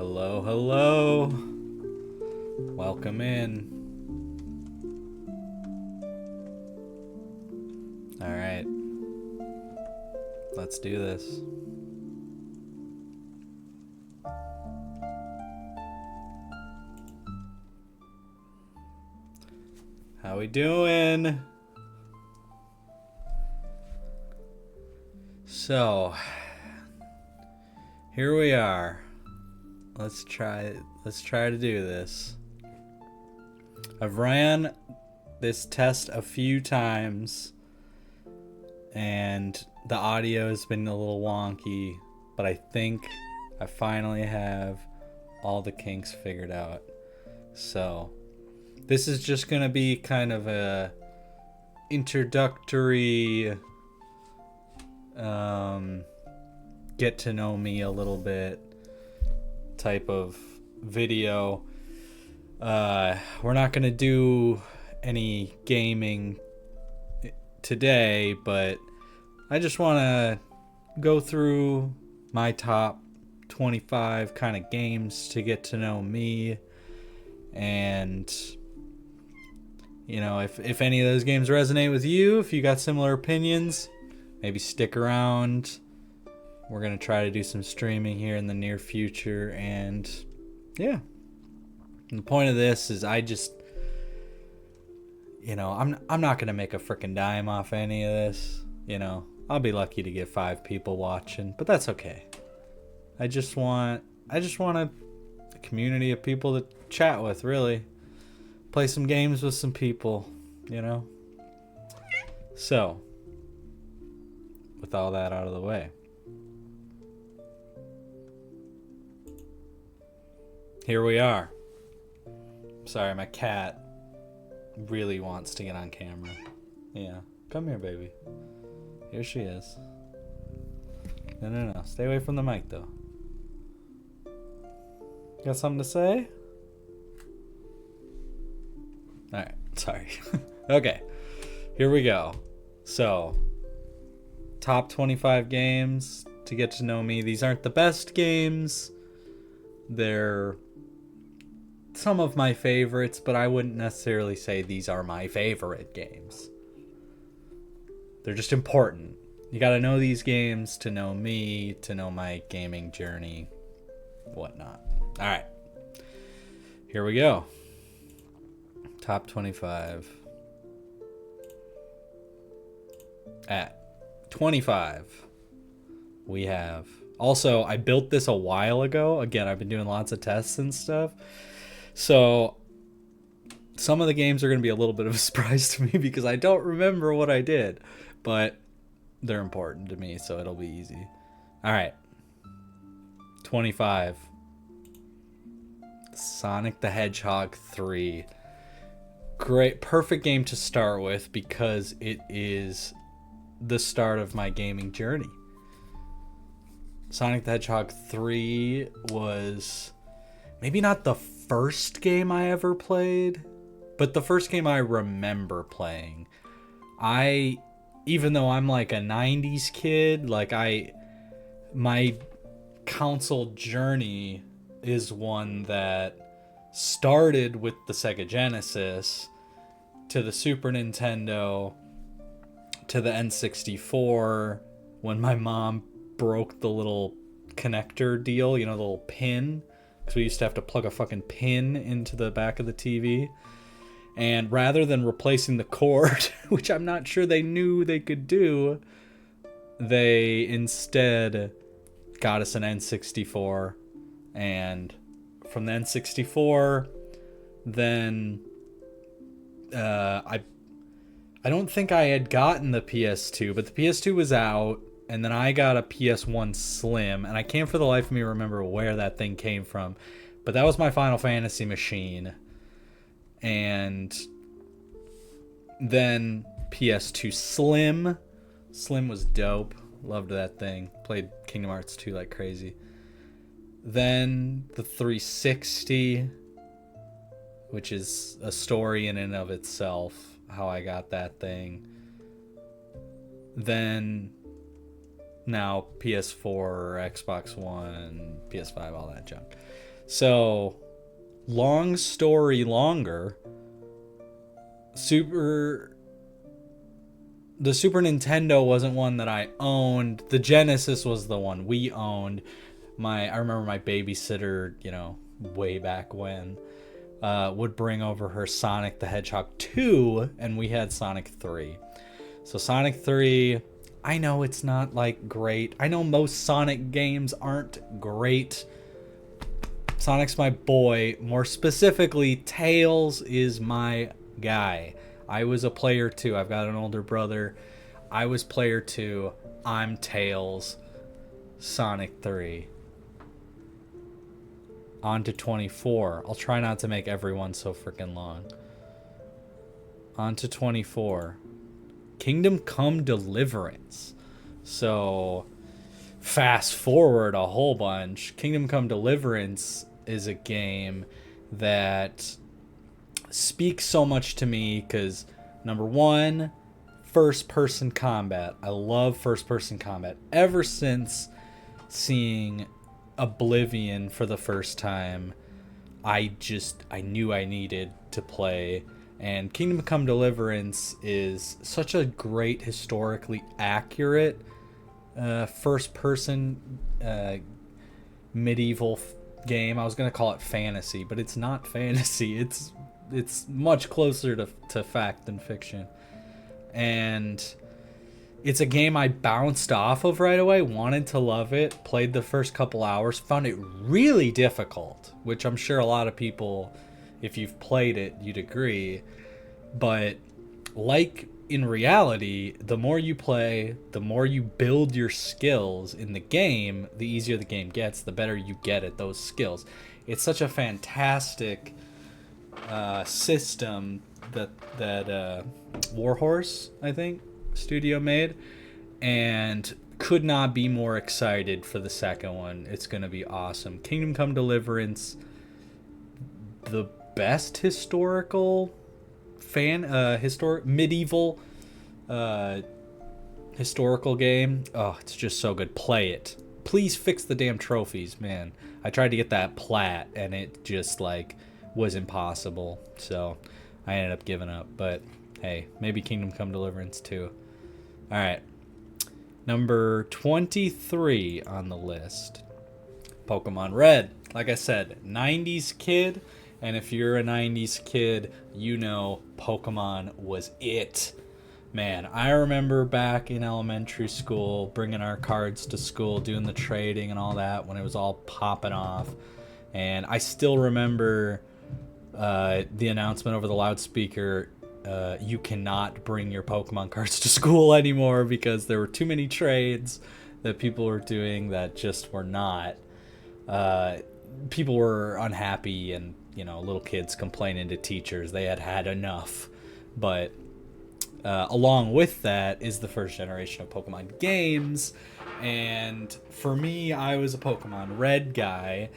Hello, hello. Welcome in. All right. Let's do this. How we doing? So, here we are. Let's try to do this. I've ran this test a few times and the audio has been a little wonky, but I think I finally have all the kinks figured out. So, this is just going to be kind of a introductory get to know me a little bit type of video. We're not going to do any gaming today, but I just want to go through my top 25 kind of games to get to know me. And, you know, if any of those games resonate with you, if you got similar opinions, maybe stick around. We're going to try to do some streaming here in the near future. And, yeah. And the point of this is I just, you know, I'm not going to make a freaking dime off any of this. You know, I'll be lucky to get 5 people watching, but that's okay. I just want a community of people to chat with, really. Play some games with some people, you know? So, with all that out of the way, here we are. Sorry, my cat really wants to get on camera. Yeah. Come here, baby. Here she is. No. Stay away from the mic, though. Got something to say? Alright, sorry. Okay, here we go. So, top 25 games to get to know me. These aren't the best games. They're some of my favorites, but I wouldn't necessarily say these are my favorite games. They're just important. You gotta know these games to know me, to know my gaming journey, whatnot. Alright, here we go. Top 25. At 25, we have... Also, I built this a while ago. Again, I've been doing lots of tests and stuff. So, some of the games are going to be a little bit of a surprise to me because I don't remember what I did. But they're important to me, so it'll be easy. Alright. 25. Sonic the Hedgehog 3. Great, perfect game to start with because it is the start of my gaming journey. Sonic the Hedgehog 3 was maybe not the first game I ever played, but the first game I remember playing. Even though I'm like a 90s kid, my console journey is one that started with the Sega Genesis to the Super Nintendo to the N64 when my mom broke the little connector deal, you know, the little pin, because we used to have to plug a fucking pin into the back of the TV. And rather than replacing the cord, which I'm not sure they knew they could do, they instead got us an N64. And from the N64, then I don't think I had gotten the PS2, but the PS2 was out, and then I got a PS1 Slim, and I can't for the life of me remember where that thing came from, but that was my Final Fantasy machine. And then PS2 Slim. Slim was dope. Loved that thing. Played Kingdom Hearts 2 like crazy. Then the 360, which is a story in and of itself, how I got that thing. Then now PS4, Xbox One, PS5, all that junk. So, long story longer, the Super Nintendo wasn't one that I owned. The Genesis was the one we owned. I remember my babysitter, way back when, would bring over her Sonic the Hedgehog 2, and we had Sonic 3. So Sonic 3, I know it's not like great. I know most Sonic games aren't great. Sonic's my boy. More specifically, Tails is my guy. I was a player 2. I've got an older brother. I was player 2. I'm Tails. Sonic 3. On to 24. I'll try not to make everyone so freaking long. On to 24. Kingdom Come Deliverance. So, fast forward a whole bunch. Kingdom Come Deliverance is a game that speaks so much to me because, number one, first-person combat. I love first-person combat. Ever since seeing Oblivion for the first time, I knew I needed to play. And Kingdom Come Deliverance is such a great, historically accurate first-person medieval game. I was going to call it fantasy, but it's not fantasy. It's much closer to fact than fiction. And it's a game I bounced off of right away, wanted to love it, played the first couple hours, found it really difficult, which I'm sure a lot of people, if you've played it, you'd agree. But like in reality, the more you play, the more you build your skills in the game, the easier the game gets, the better you get at those skills. It's such a fantastic system that Warhorse, I think, studio made, and could not be more excited for the second one. It's going to be awesome. Kingdom Come Deliverance, the best historical medieval historical game. Oh, it's just so good. Play it. Please fix the damn trophies, man. I tried to get that plat and it just was impossible. So I ended up giving up, but hey, maybe Kingdom Come Deliverance too. All right. Number 23 on the list. Pokemon Red. Like I said, 90s kid. And if you're a 90s kid, you know Pokemon was it. Man, I remember back in elementary school, bringing our cards to school, doing the trading and all that when it was all popping off. And I still remember the announcement over the loudspeaker, you cannot bring your Pokemon cards to school anymore because there were too many trades that people were doing that just were not. People were unhappy and, little kids complaining to teachers. They had enough. But along with that is the first generation of Pokemon games. And for me, I was a Pokemon Red guy.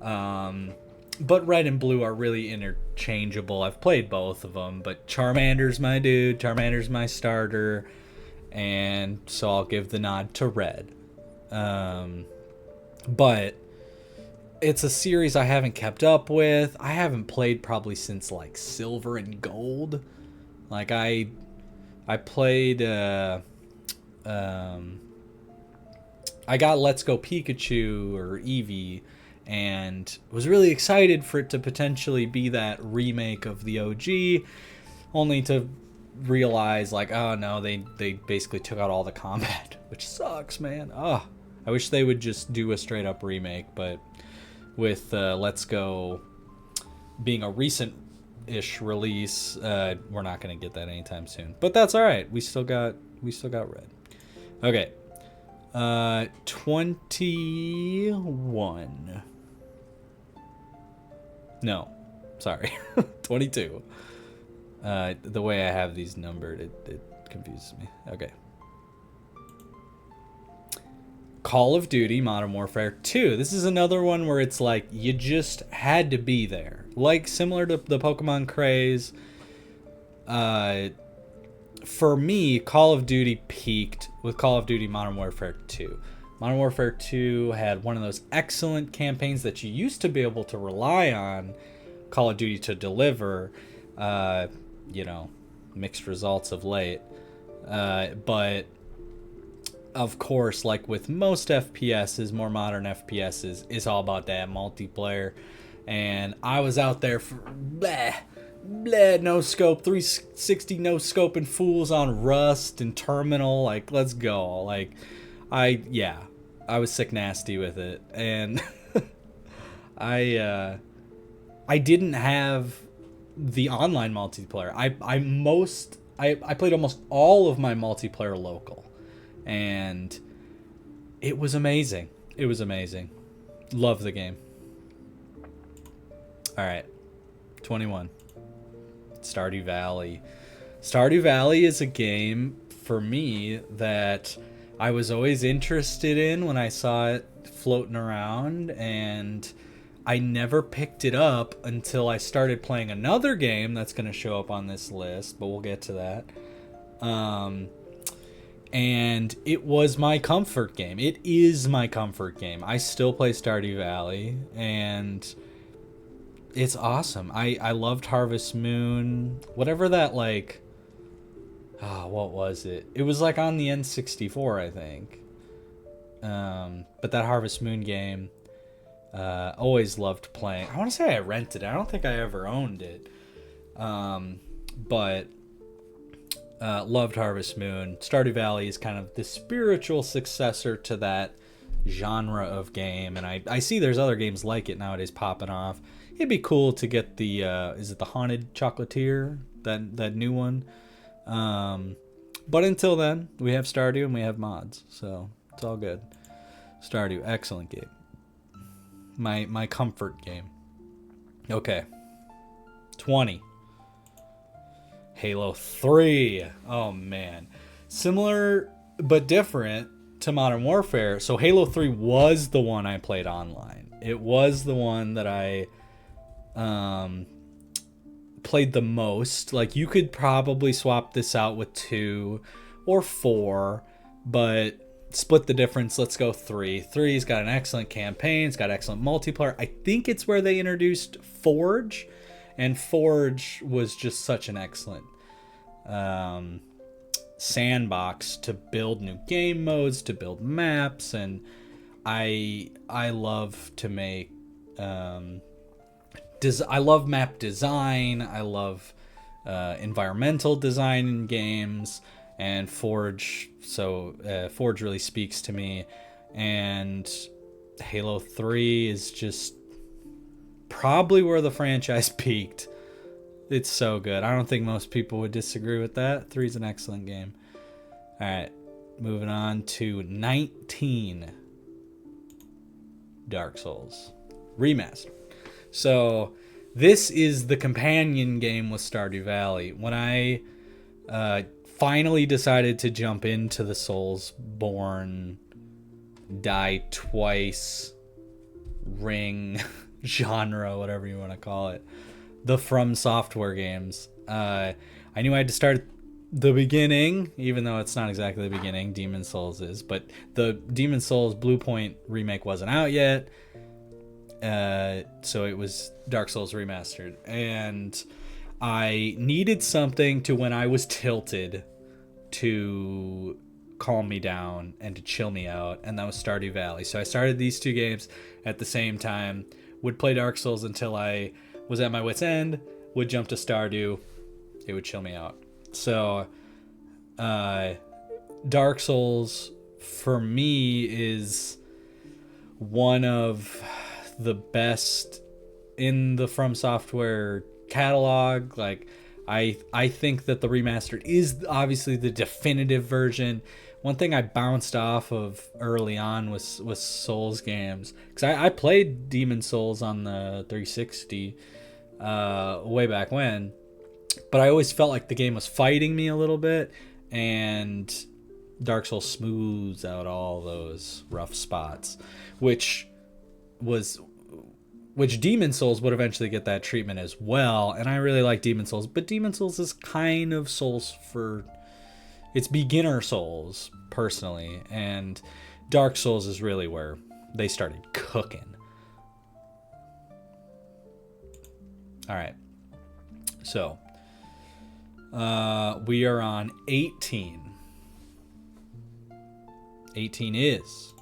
But Red and Blue are really interchangeable. I've played both of them, but Charmander's my dude. Charmander's my starter. And so I'll give the nod to Red. But it's a series I haven't kept up with. I haven't played probably since Silver and Gold. I played I got Let's Go Pikachu or Eevee and was really excited for it to potentially be that remake of the OG, only to realize oh no, they basically took out all the combat, which sucks, man. I wish they would just do a straight up remake, but with Let's Go being a recent-ish release, we're not going to get that anytime soon. But that's all right. We still got Red. Okay. 21. No. Sorry. 22. The way I have these numbered, it confuses me. Okay. Call of Duty Modern Warfare 2. This is another one where it's you just had to be there. Similar to the Pokemon craze. For me, Call of Duty peaked with Call of Duty Modern Warfare 2. Modern Warfare 2 had one of those excellent campaigns that you used to be able to rely on Call of Duty to deliver. You know, mixed results of late. But of course, like with most FPSs, more modern FPSs, it's all about that multiplayer. And I was out there for no scope, 360 no scope and fools on Rust and Terminal. Like, let's go. Like, I was sick nasty with it. And I didn't have the online multiplayer. I played almost all of my multiplayer local, and it was amazing. It was amazing. Love the game. All right, 21. Stardew Valley. Stardew Valley is a game for me that I was always interested in when I saw it floating around, and I never picked it up until I started playing another game that's going to show up on this list, but we'll get to that. And it was my comfort game. It is my comfort game. I still play Stardew Valley, and it's awesome. I loved Harvest Moon. Whatever that, like... what was it? It was like on the N64, I think. But that Harvest Moon game... always loved playing. I want to say I rented it. I don't think I ever owned it. But loved Harvest Moon. Stardew Valley is kind of the spiritual successor to that genre of game. And I see there's other games like it nowadays popping off. It'd be cool to get the, is it the Haunted Chocolatier? That new one? But until then, we have Stardew and we have mods. So it's all good. Stardew, excellent game. My comfort game. Okay. 20. Halo 3. Oh, man. Similar but different to Modern Warfare. So Halo 3 was the one I played online. It was the one that I played the most. Like, you could probably swap this out with 2 or 4, but... split the difference. Let's go 3. 3's got an excellent campaign. It's got excellent multiplayer. I think it's where they introduced Forge, and Forge was just such an excellent sandbox to build new game modes, to build maps, and I love to make I love map design. I love environmental design in games. And Forge, Forge really speaks to me. And Halo 3 is just probably where the franchise peaked. It's so good. I don't think most people would disagree with that. 3 is an excellent game. All right, moving on to 19. Dark Souls Remastered. So this is the companion game with Stardew Valley. When I... finally decided to jump into the Soulsborne, die twice, ring genre, whatever you want to call it, the From Software games. I knew I had to start the beginning, even though it's not exactly the beginning. Demon Souls is, but the Demon Souls Bluepoint remake wasn't out yet, so it was Dark Souls Remastered, and I needed something to, when I was tilted, to calm me down and to chill me out, and that was Stardew Valley. So I started these two games at the same time, would play Dark Souls until I was at my wit's end, would jump to Stardew, it would chill me out. So Dark Souls, for me, is one of the best in the From Software catalog. Like, I think that the remastered is obviously the definitive version. One thing I bounced off of early on was Souls games, because I played Demon Souls on the 360 way back when, but I always felt like the game was fighting me a little bit, and Dark Souls smooths out all those rough spots, which Demon Souls would eventually get that treatment as well. And I really like Demon Souls, but Demon Souls is kind of Souls for... it's beginner Souls, personally. And Dark Souls is really where they started cooking. All right. So, we are on 18. 18 is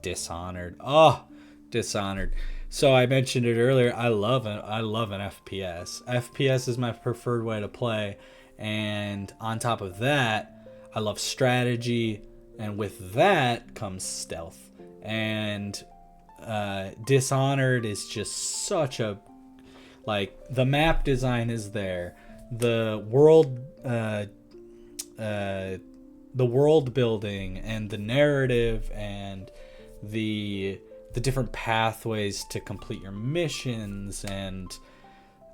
Dishonored. Oh, Dishonored. So I mentioned it earlier. I love an FPS. FPS is my preferred way to play. And on top of that, I love strategy. And with that comes stealth. And Dishonored is just such a... Like, the map design is there. The world building and the narrative and the different pathways to complete your missions and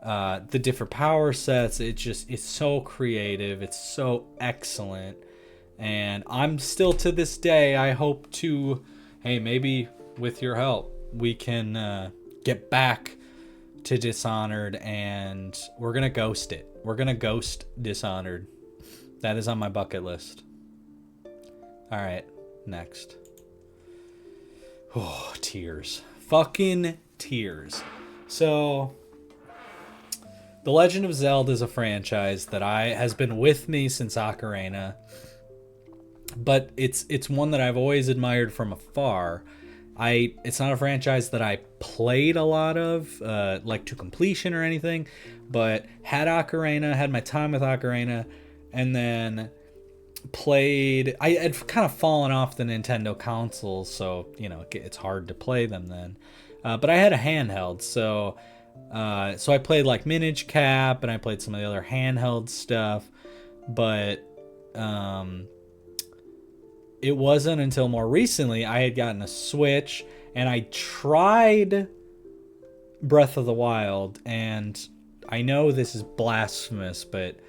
the different power sets. It's so creative. It's so excellent. And I'm still, to this day, I hope to, hey, maybe with your help, we can get back to Dishonored, and we're gonna ghost it. We're gonna ghost Dishonored. That is on my bucket list. All right, next. Oh, tears. Fucking tears. So, The Legend of Zelda is a franchise that has been with me since Ocarina, but it's one that I've always admired from afar. It's not a franchise that I played a lot of, like to completion or anything, but had Ocarina, had my time with Ocarina, and then played... I had kind of fallen off the Nintendo consoles, so, it's hard to play them then. But I had a handheld, so I played like Minish Cap, and I played some of the other handheld stuff, but... it wasn't until more recently I had gotten a Switch and I tried Breath of the Wild, and I know this is blasphemous, but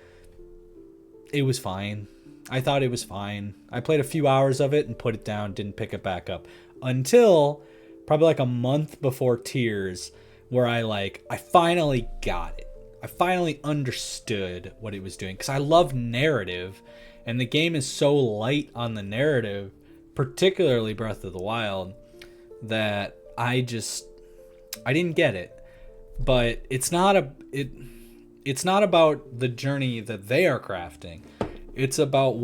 it was fine. I thought it was fine. I played a few hours of it and put it down, didn't pick it back up until probably like a month before Tears, where I finally got it. I finally understood what it was doing, because I love narrative. And the game is so light on the narrative, particularly Breath of the Wild, that I didn't get it. But it's not about the journey that they are crafting. It's about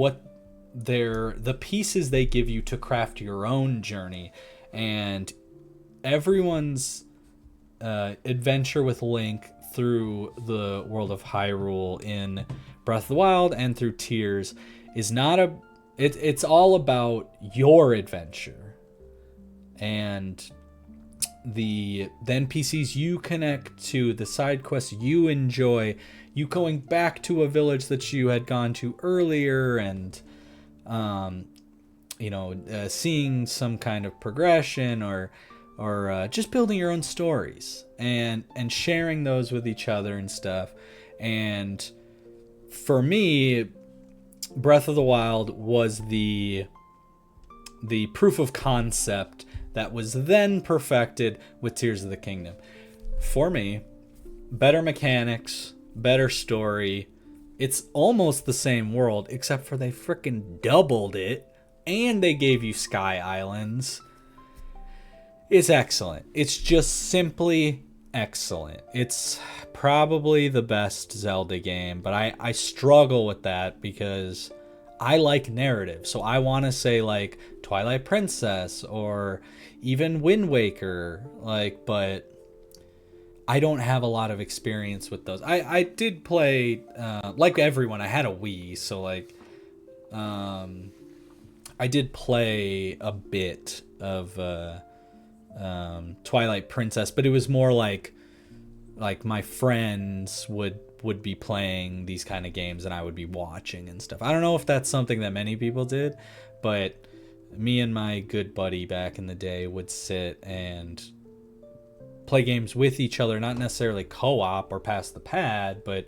the pieces they give you to craft your own journey. And everyone's adventure with Link through the world of Hyrule in Breath of the Wild and through Tears is not it's all about your adventure and the NPCs you connect to, the side quests you enjoy, you going back to a village that you had gone to earlier, and seeing some kind of progression or just building your own stories and sharing those with each other and stuff. And for me, Breath of the Wild was the proof of concept that was then perfected with Tears of the Kingdom. For me, better mechanics, better story. It's almost the same world, except for they freaking doubled it, and they gave you Sky Islands. It's excellent. It's just simply excellent. It's probably the best Zelda game, but I struggle with that because I like narrative. So I want to say like Twilight Princess or even Wind Waker, but I don't have a lot of experience with those. I did play, like everyone, I had a Wii, so I did play a bit of Twilight Princess, but it was more like my friends would be playing these kind of games and I would be watching and stuff. I don't know if that's something that many people did, but me and my good buddy back in the day would sit and play games with each other, not necessarily co-op or pass the pad, but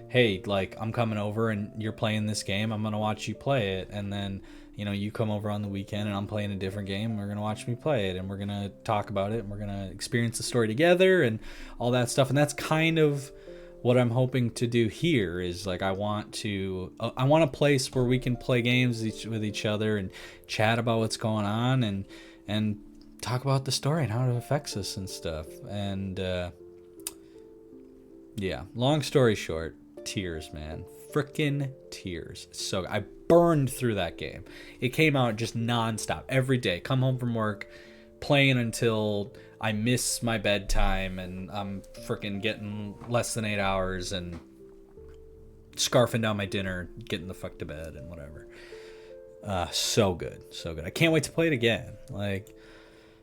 hey, I'm coming over and you're playing this game, I'm gonna watch you play it, and then you come over on the weekend and I'm playing a different game, we're gonna watch me play it and we're gonna talk about it and we're gonna experience the story together and all that stuff. And that's kind of what I'm hoping to do here is like I want a place where we can play games with each other and chat about what's going on and talk about the story and how it affects us and stuff. And yeah, long story short, tears, man. Frickin' tears. So I burned through that game. It came out just nonstop every day. Come home from work, playing until I miss my bedtime and I'm frickin' getting less than 8 hours and scarfing down my dinner, getting the fuck to bed and whatever. So good. I can't wait to play it again. Like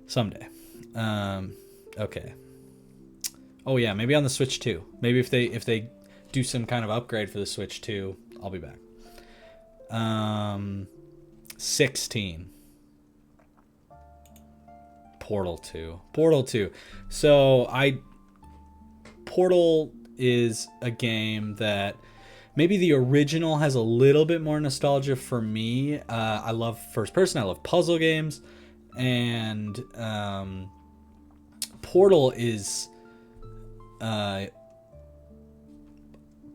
someday. Okay. Oh yeah, maybe on the Switch too. Maybe if they do some kind of upgrade for the Switch too, I'll be back. 16. Portal 2. So Portal is a game that maybe the original has a little bit more nostalgia for me. I love first person. I love puzzle games, and Portal is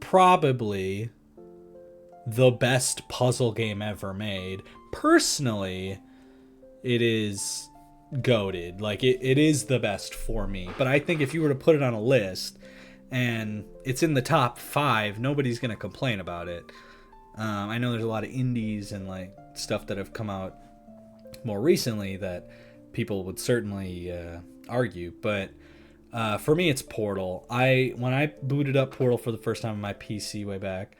probably the best puzzle game ever made. Personally, it is goated. Like it is the best for me. But I think if you were to put it on a list and it's in the top 5, nobody's gonna complain about it. I know there's a lot of indies and like stuff that have come out more recently that people would certainly argue, but for me it's Portal. When I booted up Portal for the first time on my PC way back,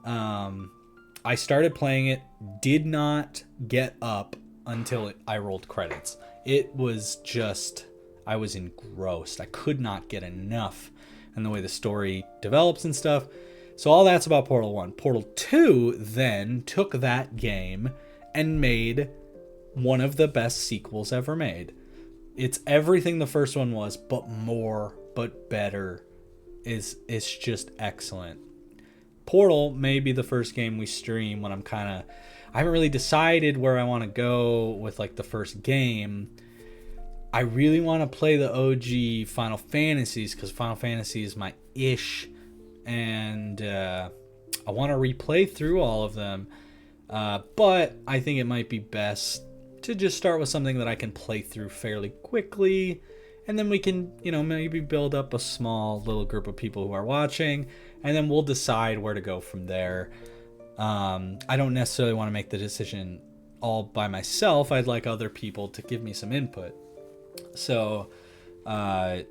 I started playing it, did not get up until I rolled credits. It was just, I was engrossed. I could not get enough, and the way the story develops and stuff. So all that's about Portal 1. Portal 2 then took that game and made one of the best sequels ever made. It's everything the first one was, but more, but better. It's just excellent. Portal may be the first game we stream when I haven't really decided where I want to go with like the first game. I really want to play the OG Final Fantasies because Final Fantasy is my ish, and I want to replay through all of them. But I think it might be best to just start with something that I can play through fairly quickly, and then we can, maybe build up a small little group of people who are watching, and then we'll decide where to go from there. I don't necessarily want to make the decision all by myself. I'd like other people to give me some input. So I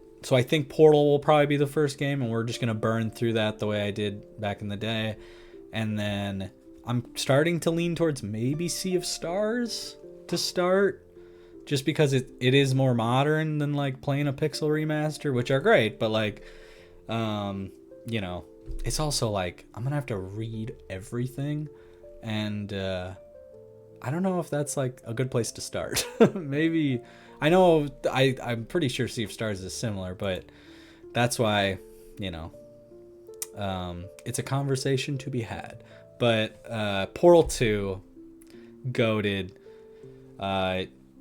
think Portal will probably be the first game, and we're just going to burn through that the way I did back in the day. And then I'm starting to lean towards maybe Sea of Stars to start, just because it is more modern than like playing a pixel remaster, which are great, but like, it's also like I'm gonna have to read everything, and I don't know if that's like a good place to start. Maybe I'm pretty sure Sea of Stars is similar, but that's why it's a conversation to be had. But Portal 2, goated.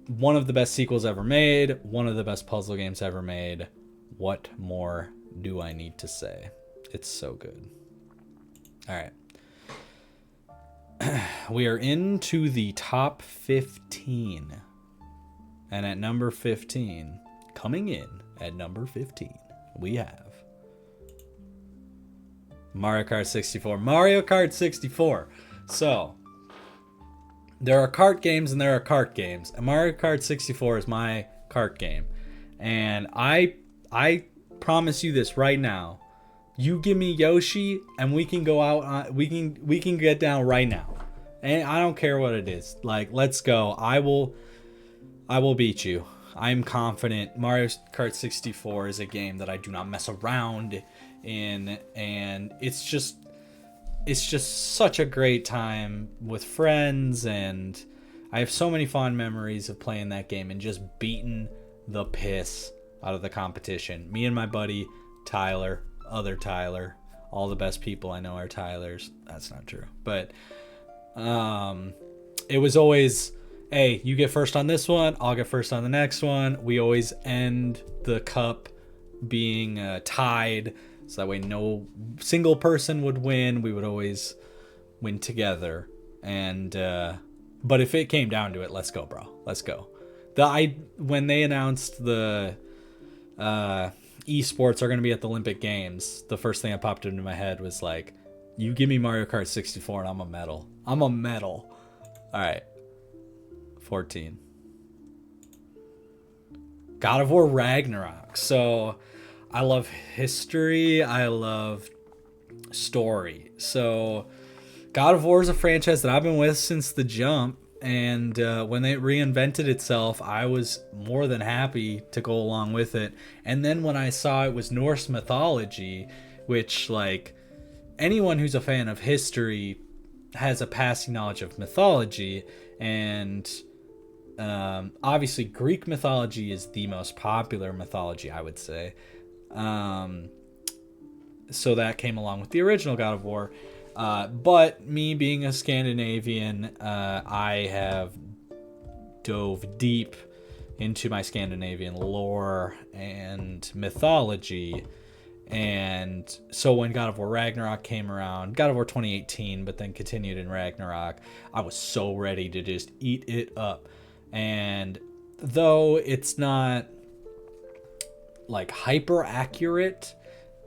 One of the best sequels ever made, one of the best puzzle games ever made. What more do I need to say? It's so good. All right. We are into the top 15. And at number 15, coming in at number 15, we have Mario Kart 64. Mario Kart 64. So, there are kart games and there are kart games. And Mario Kart 64 is my kart game. And I promise you this right now. You give me Yoshi and we can go out, we can get down right now. And I don't care what it is. Like, let's go. I will beat you. I'm confident. Mario Kart 64 is a game that I do not mess around in, and it's just such a great time with friends, and I have so many fond memories of playing that game and just beating the piss out of the competition. Me and my buddy Tyler, other Tyler, all the best people I know are Tylers. That's not true, but it was always, hey, you get first on this one, I'll get first on the next one. We always end the cup being tied. So that way no single person would win. We would always win together. And but if it came down to it, let's go, bro. Let's go. When they announced the esports are going to be at the Olympic Games, the first thing that popped into my head was like, you give me Mario Kart 64 and I'm a medal. I'm a medal. All right. 14. God of War Ragnarok. So I love history. I love story. So God of War is a franchise that I've been with since the jump. And when it reinvented itself, I was more than happy to go along with it. And then when I saw it was Norse mythology, which, like, anyone who's a fan of history has a passing knowledge of mythology. And obviously Greek mythology is the most popular mythology, I would say. So that came along with the original God of War. But me being a Scandinavian, I have dove deep into my Scandinavian lore and mythology. And so when God of War Ragnarok came around, God of War 2018, but then continued in Ragnarok, I was so ready to just eat it up. And though it's not like hyper accurate,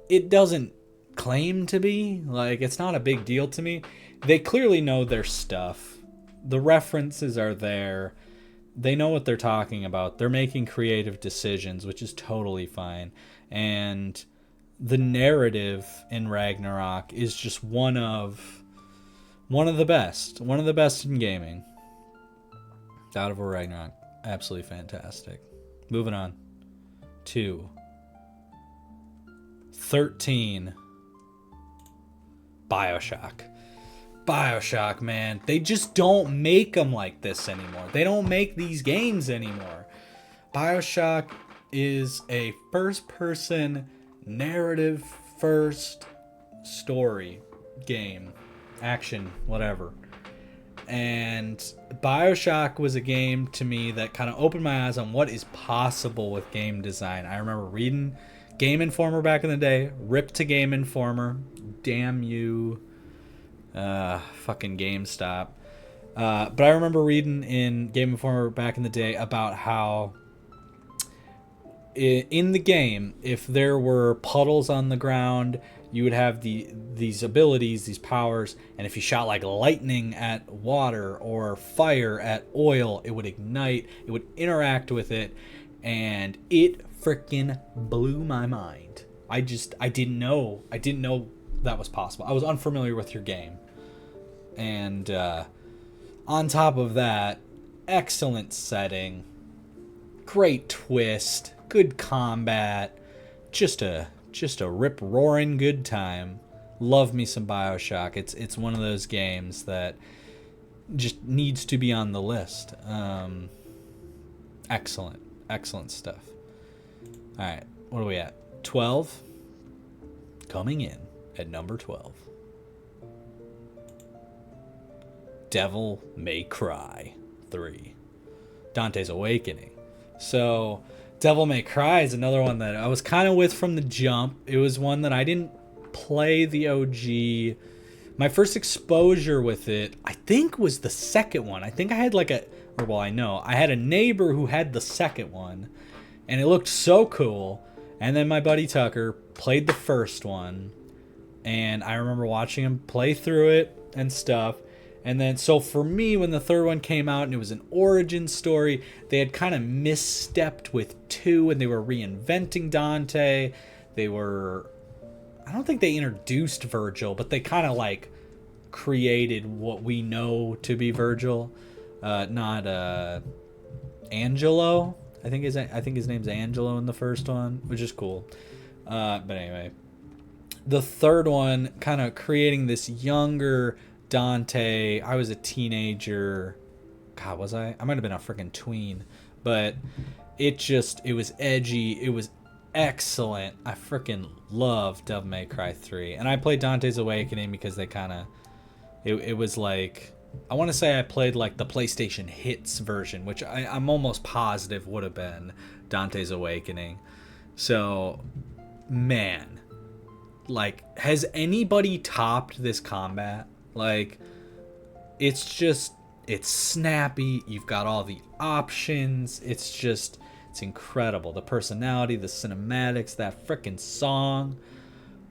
it doesn't claim to be. Like, it's not a big deal to me. They clearly know their stuff. The references are there. They know what they're talking about. They're making creative decisions, which is totally fine. And the narrative in Ragnarok is just one of the best in gaming. God of War Ragnarok, absolutely fantastic. Moving on to 13. Bioshock, man. They just don't make them like this anymore. They don't make these games anymore. Bioshock is a first-person, narrative-first story game. Action, whatever. And Bioshock was a game to me that kind of opened my eyes on what is possible with game design. I remember reading Game Informer back in the day. Rip to Game Informer. Damn you, fucking GameStop. But I remember reading in Game Informer back in the day about how in the game, if there were puddles on the ground, you would have these abilities, these powers, and if you shot like lightning at water or fire at oil, it would ignite, it would interact with it, and it freaking blew my mind. I didn't know that was possible. I was unfamiliar with your game. And on top of that, excellent setting, great twist, good combat, just a rip-roaring good time. Love me some Bioshock. It's one of those games that just needs to be on the list. Excellent stuff. All right, what are we at? 12. Coming in at number 12. Devil May Cry 3. Dante's Awakening. So Devil May Cry is another one that I was kind of with from the jump. It was one that I didn't play the OG. My first exposure with it, I think, was the second one. I think I had I had a neighbor who had the second one, and it looked so cool. And then my buddy Tucker played the first one, and I remember watching him play through it and stuff. And then, so for me, when the third one came out and it was an origin story, they had kind of misstepped with 2 and they were reinventing Dante. I don't think they introduced Virgil, but they kind of like created what we know to be Virgil. Not Angelo. I think his name's Angelo in the first one, which is cool. But anyway, the third one kind of creating this younger Dante. I was a teenager. God, was I? I might have been a freaking tween. But it was edgy. It was excellent. I freaking love Devil May Cry 3. And I played Dante's Awakening because they kind of... It was like... I want to say I played like the PlayStation Hits version, which I'm almost positive would have been Dante's Awakening. So, man, Like, has anybody topped this combat? Like, it's snappy. You've got all the options. It's incredible. The personality, the cinematics, that freaking song.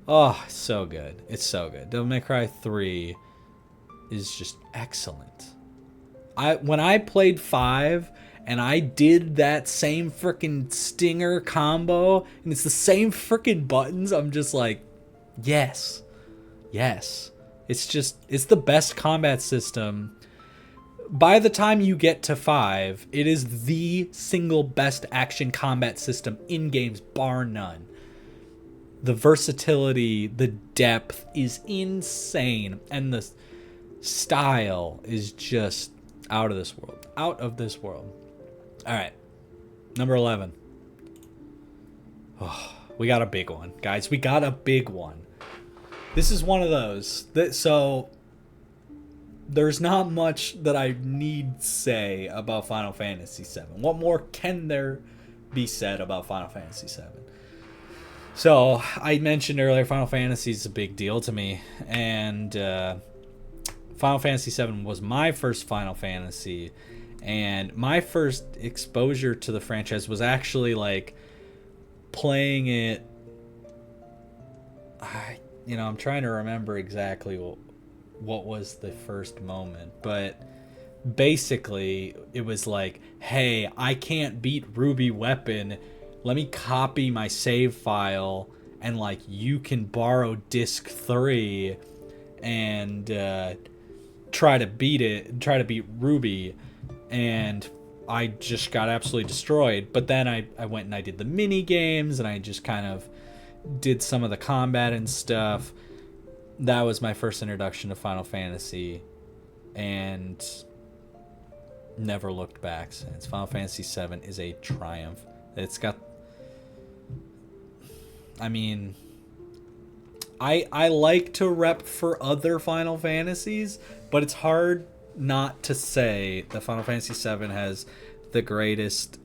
Oh, so good. It's so good. Devil May Cry 3 is just excellent. When I played 5 and I did that same freaking stinger combo and it's the same freaking buttons, I'm just like, yes. Yes. It's the best combat system. By the time you get to 5, it is the single best action combat system in games, bar none. The versatility, the depth is insane, and the style is just out of this world. Out of this world. All right. Number 11. Oh, we got a big one, guys. We got a big one. This is one of those so there's not much that I need say about Final Fantasy VII. What more can there be said about Final Fantasy VII? So, I mentioned earlier, Final Fantasy is a big deal to me, and Final Fantasy VII was my first Final Fantasy, and my first exposure to the franchise was actually, like, playing it. I'm trying to remember exactly what was the first moment, but basically it was like, hey, I can't beat Ruby Weapon, let me copy my save file and like you can borrow disc 3 and try to beat Ruby. And I just got absolutely destroyed. But then I went and I did the mini games and I just kind of did some of the combat and stuff. That was my first introduction to Final Fantasy, and never looked back since. Final Fantasy VII is a triumph. It's got, I mean, I like to rep for other Final Fantasies, but it's hard not to say that Final Fantasy VII has the greatest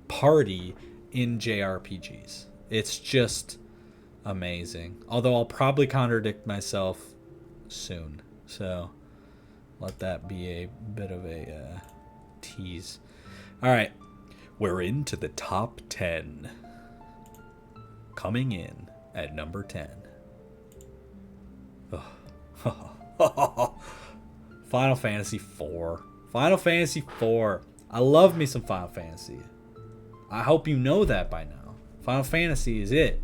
party in JRPGs. It's just amazing. Although I'll probably contradict myself soon. So let that be a bit of a tease. All right. We're into the top 10. Coming in at number 10. Oh. Final Fantasy IV. Final Fantasy IV. I love me some Final Fantasy. I hope you know that by now. Final Fantasy is it.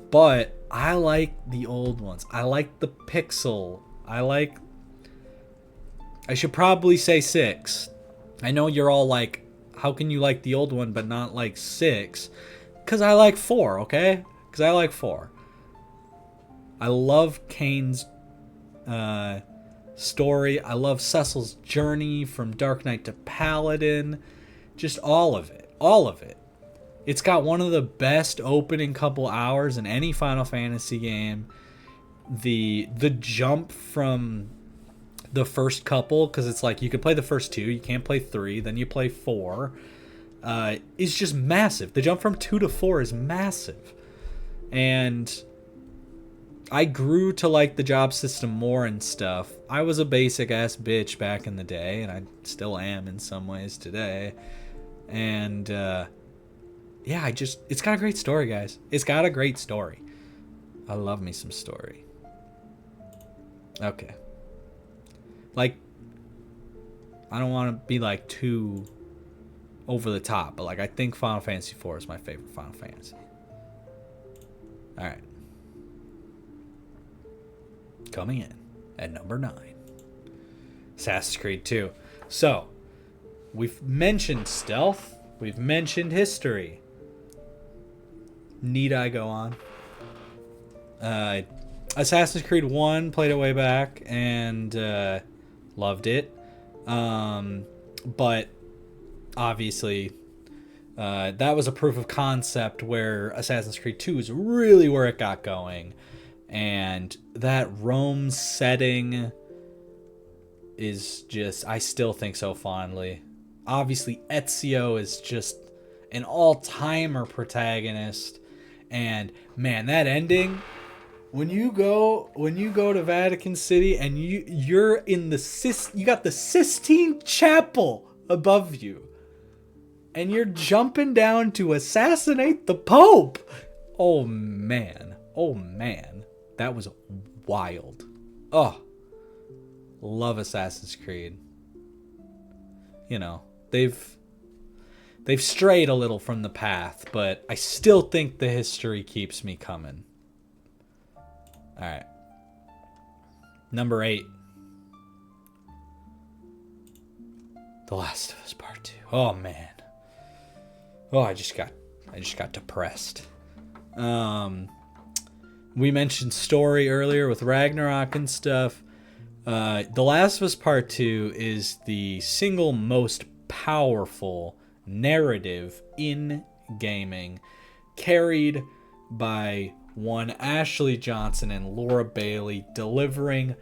But I like the old ones. I like the pixel. I should probably say 6. I know you're all like, how can you like the old one but not like 6? Because I like 4, okay? Because I like 4. I love Kane's story. I love Cecil's journey from Dark Knight to Paladin. Just all of it. All of it. It's got one of the best opening couple hours in any Final Fantasy game. The jump from the first couple, because it's like you can play the first 2, you can't play 3, then you play 4, is just massive. The jump from 2 to 4 is massive. And I grew to like the job system more and stuff. I was a basic ass bitch back in the day, and I still am in some ways today. And yeah, it's got a great story, guys. It's got a great story. I love me some story. Okay. Like, I don't want to be like too over the top, but like I think Final Fantasy IV is my favorite Final Fantasy. All right. Coming in at number 9. Assassin's Creed 2. So, we've mentioned stealth. We've mentioned history. Need I go on? Assassin's Creed 1, played it way back, and loved it. But obviously, that was a proof of concept where Assassin's Creed 2 is really where it got going. And that Rome setting is just, I still think so fondly. Obviously, Ezio is just an all-timer protagonist. And man, that ending, when you go to Vatican City and you're in you got the Sistine Chapel above you, and you're jumping down to assassinate the Pope. Oh man, that was wild. Oh, love Assassin's Creed. You know, they've strayed a little from the path, but I still think the history keeps me coming. All right. Number 8. The Last of Us Part 2. Oh man. Oh, I just got depressed. We mentioned story earlier with Ragnarok and stuff. The Last of Us Part 2 is the single most powerful narrative in gaming, carried by one Ashley Johnson and Laura Bailey, delivering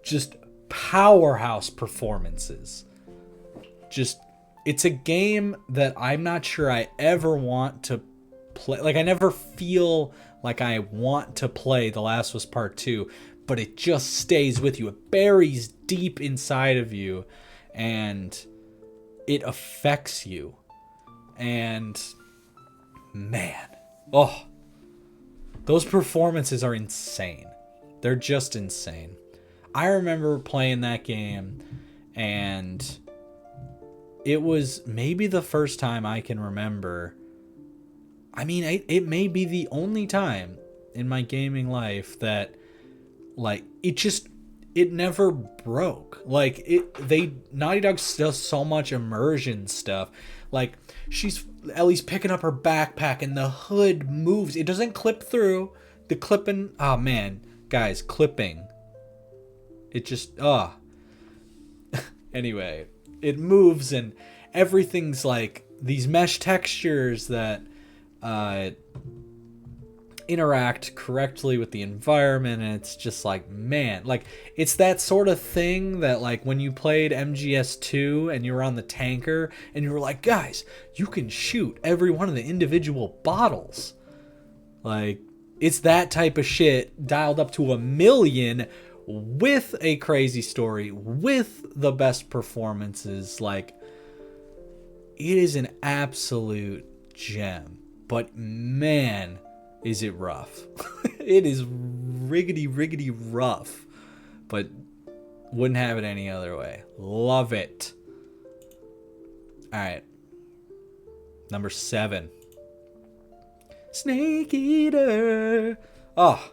just powerhouse performances. It's a game that I'm not sure I ever want to play. Like, I never feel like I want to play The Last of Us Part 2, but it just stays with you. It buries deep inside of you, and it affects you. And man, those performances are insane. They're just insane. I remember playing that game, and it was maybe the first time I can remember. I mean, it may be the only time in my gaming life that, like, it never broke. Like, Naughty Dog does so much immersion stuff. Like, Ellie's picking up her backpack and the hood moves. It doesn't clip through. The clipping, oh man, guys, clipping. It just, Anyway, it moves and everything's like these mesh textures that interact correctly with the environment, and it's just like, man, like, it's that sort of thing that, like, when you played MGS2 and you were on the tanker and you were like, guys, you can shoot every one of the individual bottles. Like, it's that type of shit dialed up to 1,000,000 with a crazy story, with the best performances. Like, it is an absolute gem. But man, is it rough. It is riggedy rough. But wouldn't have it any other way. Love it. Alright. Number 7. Snake Eater. Oh.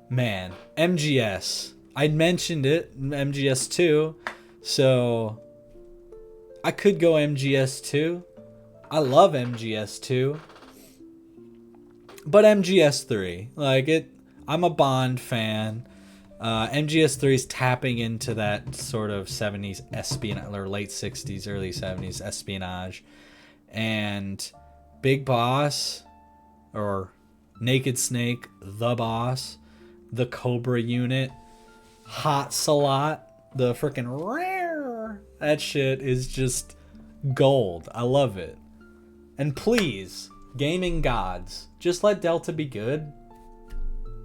Man. MGS. I mentioned it. MGS2. So I could go MGS2. I love MGS2. But MGS3, like, I'm a Bond fan. MGS3 is tapping into that sort of 70s espionage, or late 60s, early 70s espionage. And Big Boss, or Naked Snake, the Boss, the Cobra unit, Hot Salat, the freaking rare. That shit is just gold. I love it. And please, gaming gods, just let Delta be good.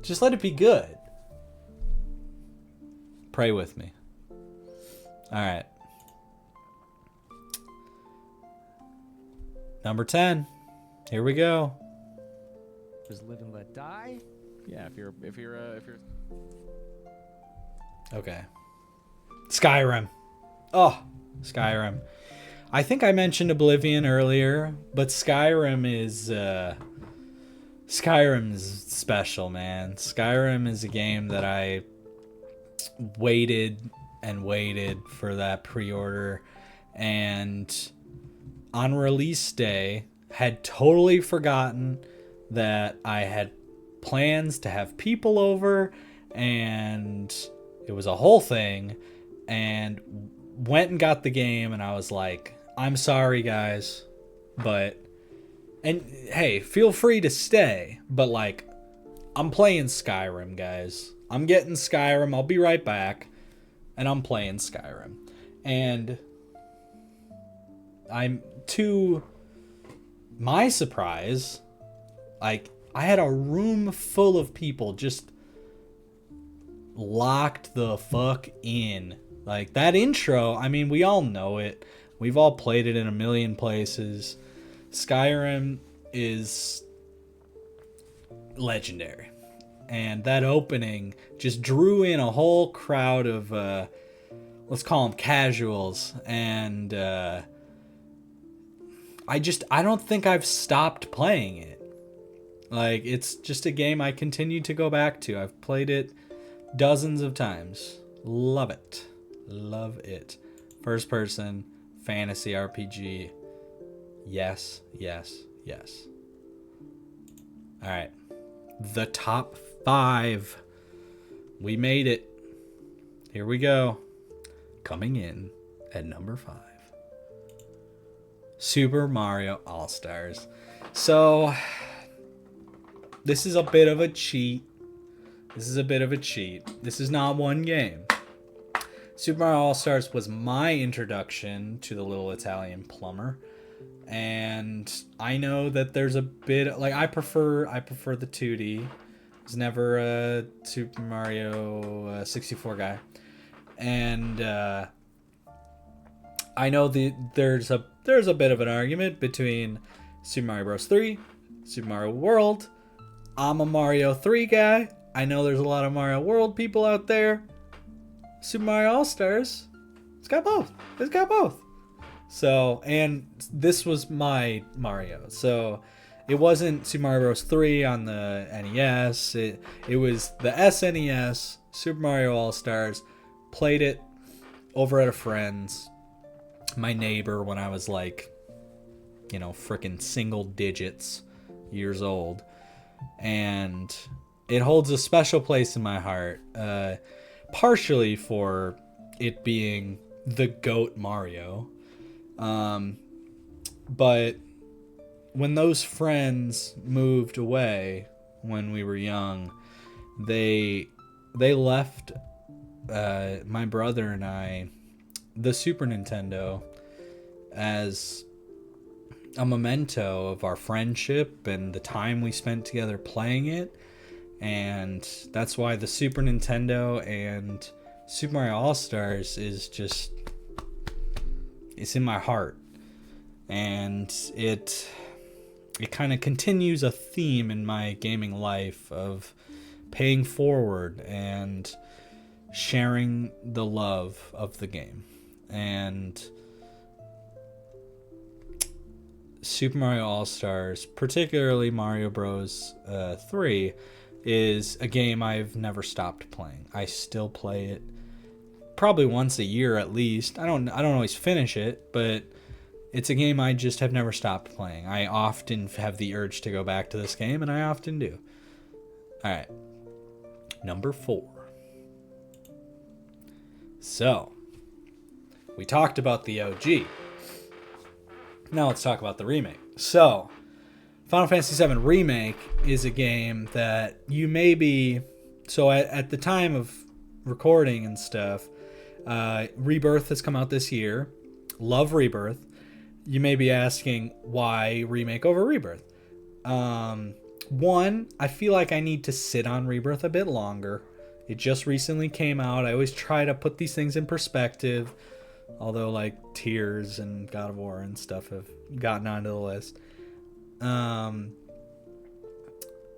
Just let it be good. Pray with me. Alright. Number 10. Here we go. Just live and let die? Yeah, if you're Okay. Skyrim. Oh, Skyrim. I think I mentioned Oblivion earlier, but Skyrim's special, man. Skyrim is a game that I waited for that pre-order, and on release day had totally forgotten that I had plans to have people over, and it was a whole thing, and went and got the game, and I was like, I'm sorry, guys, but, and hey, feel free to stay, but, like, I'm playing Skyrim, guys. I'm getting Skyrim. I'll be right back, and I'm playing Skyrim. And I'm, to my surprise, like, I had a room full of people just locked the fuck in. Like, that intro, I mean, we all know it. We've all played it in a million places. Skyrim is legendary. And that opening just drew in a whole crowd of, let's call them casuals. And I don't think I've stopped playing it. Like, it's just a game I continue to go back to. I've played it dozens of times. Love it. Love it. First person, fantasy RPG. Yes, yes, yes. Alright. The top 5. We made it. Here we go. Coming in at number 5. Super Mario All-Stars. So, this is a bit of a cheat. This is not one game. Super Mario All-Stars was my introduction to the little Italian plumber. And I know that there's a bit, like, I prefer the 2D. I was never a Super Mario 64 guy. And I know there's a bit of an argument between Super Mario Bros. 3, Super Mario World. I'm a Mario 3 guy. I know there's a lot of Mario World people out there. Super Mario All-Stars, it's got both. So, and this was my Mario. So, it wasn't Super Mario Bros. 3 on the NES. It was the SNES, Super Mario All-Stars. Played it over at a friend's. My neighbor when I was like, frickin' single digits years old. And it holds a special place in my heart. Partially for it being the GOAT Mario. But when those friends moved away when we were young, they left my brother and I the Super Nintendo as a memento of our friendship and the time we spent together playing it. And that's why the Super Nintendo and Super Mario All-Stars is just, it's in my heart. And it kind of continues a theme in my gaming life of paying forward and sharing the love of the game. And Super Mario All-Stars, particularly Mario Bros. 3, is a game I've never stopped playing. I still play it probably once a year at least. I don't always finish it, but it's a game I just have never stopped playing. I often have the urge to go back to this game, and I often do. All right. Number 4. So, we talked about the OG. Now let's talk about the remake. So, Final Fantasy VII Remake is a game that you may be... So, at the time of recording and stuff, Rebirth has come out this year. Love Rebirth. You may be asking, why Remake over Rebirth? One, I feel like I need to sit on Rebirth a bit longer. It just recently came out. I always try to put these things in perspective. Although, like, Tears and God of War and stuff have gotten onto the list.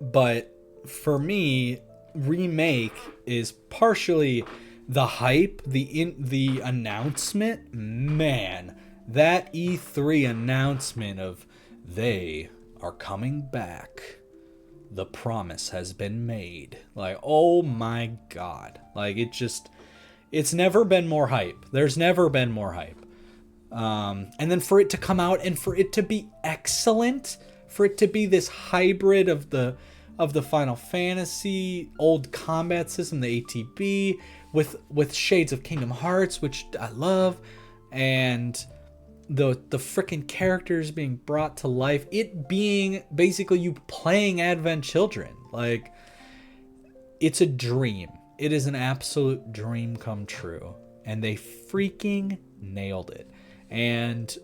But for me, Remake is partially the hype, the announcement. Man, that E3 announcement of they are coming back. The promise has been made. Like, oh my God. Like, it's never been more hype. There's never been more hype. And then for it to come out and for it to be excellent, for it to be this hybrid of the Final Fantasy old combat system, the ATB, with shades of Kingdom Hearts, which I love, and the freaking characters being brought to life, it being basically you playing Advent Children. Like, it's a dream. It is an absolute dream come true. And they freaking nailed it. And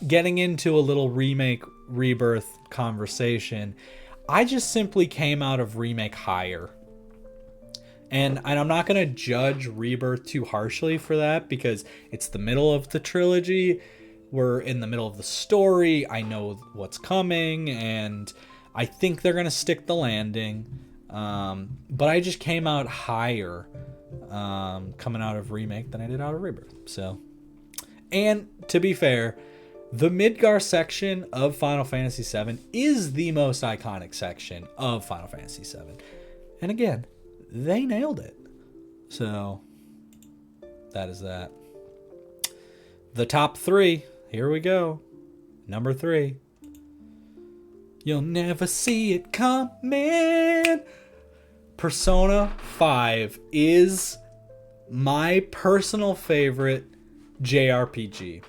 getting into a little remake rebirth conversation, I just simply came out of Remake higher. And I'm not going to judge Rebirth too harshly for that because it's the middle of the trilogy. We're in the middle of the story. I know what's coming, and I think they're going to stick the landing. But I just came out higher coming out of Remake than I did out of Rebirth. So, and to be fair, the Midgar section of Final Fantasy VII is the most iconic section of Final Fantasy VII. And again, they nailed it. So, that is that. The top 3. Here we go. Number 3. You'll never see it coming. Persona 5 is my personal favorite JRPG.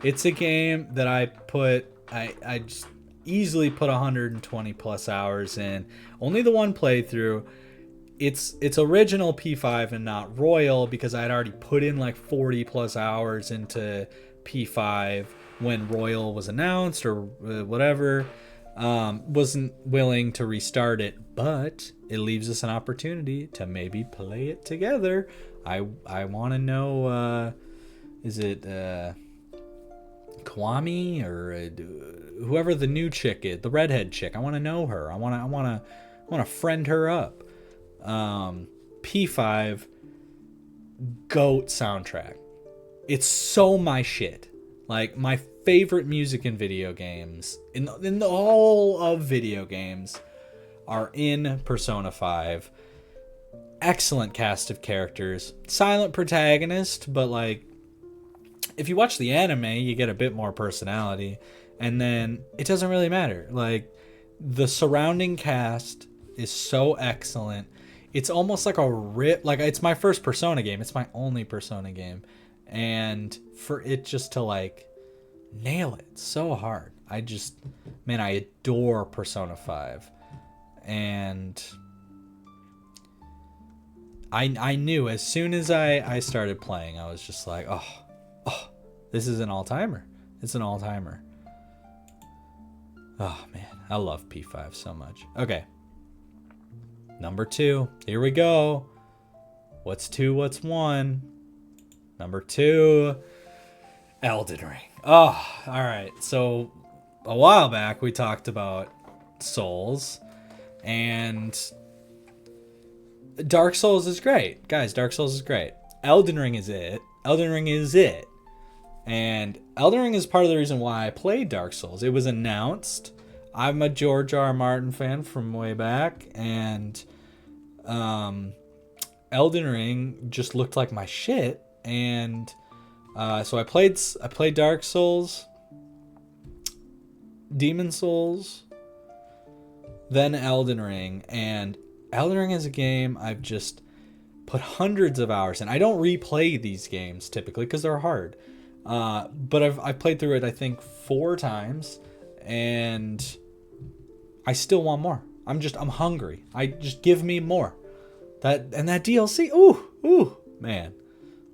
It's a game that I just easily put 120 plus hours in. Only the one playthrough. It's original P5 and not Royal because I'd already put in like 40 plus hours into P5 when Royal was announced or whatever. Wasn't willing to restart it, but it leaves us an opportunity to maybe play it together. I want to know, is it Kwame or whoever the new chick is, the redhead chick? I want to know her. I want to friend her up. P5 GOAT soundtrack. It's so my shit. Like my favorite music in video games, in the whole of video games, are in Persona 5. Excellent cast of characters. Silent protagonist, but like if you watch the anime, you get a bit more personality, and then it doesn't really matter. Like the surrounding cast is so excellent. It's almost like like it's my first Persona game. It's my only Persona game. And for it just to like nail it so hard. I adore Persona 5. And I knew as soon as I started playing, I was just like, oh, this is an all-timer. It's an all-timer. Oh man, I love P5 so much. Okay. Number 2. Here we go. What's 2? What's 1? Number 2. Elden Ring. Oh, all right. So a while back we talked about Souls, and Dark Souls is great. Guys, Dark Souls is great. Elden Ring is it. Elden Ring is it. And Elden Ring is part of the reason why I played Dark Souls. It was announced. I'm a George R. R. Martin fan from way back, and Elden Ring just looked like my shit. And so I played Dark Souls, Demon Souls, then Elden Ring. And Elden Ring is a game I've just put hundreds of hours in. I don't replay these games typically because they're hard. But I've played through it, I think, 4 times, and I still want more. I'm hungry. Just give me more. That DLC. Ooh, man,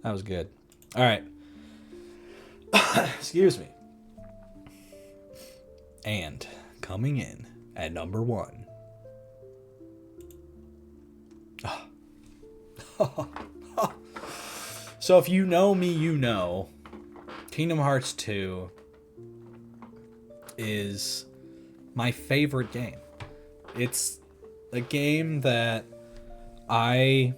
that was good. All right. Excuse me. And coming in at number 1. So if you know me, you know Kingdom Hearts 2 is my favorite game. It's a game that I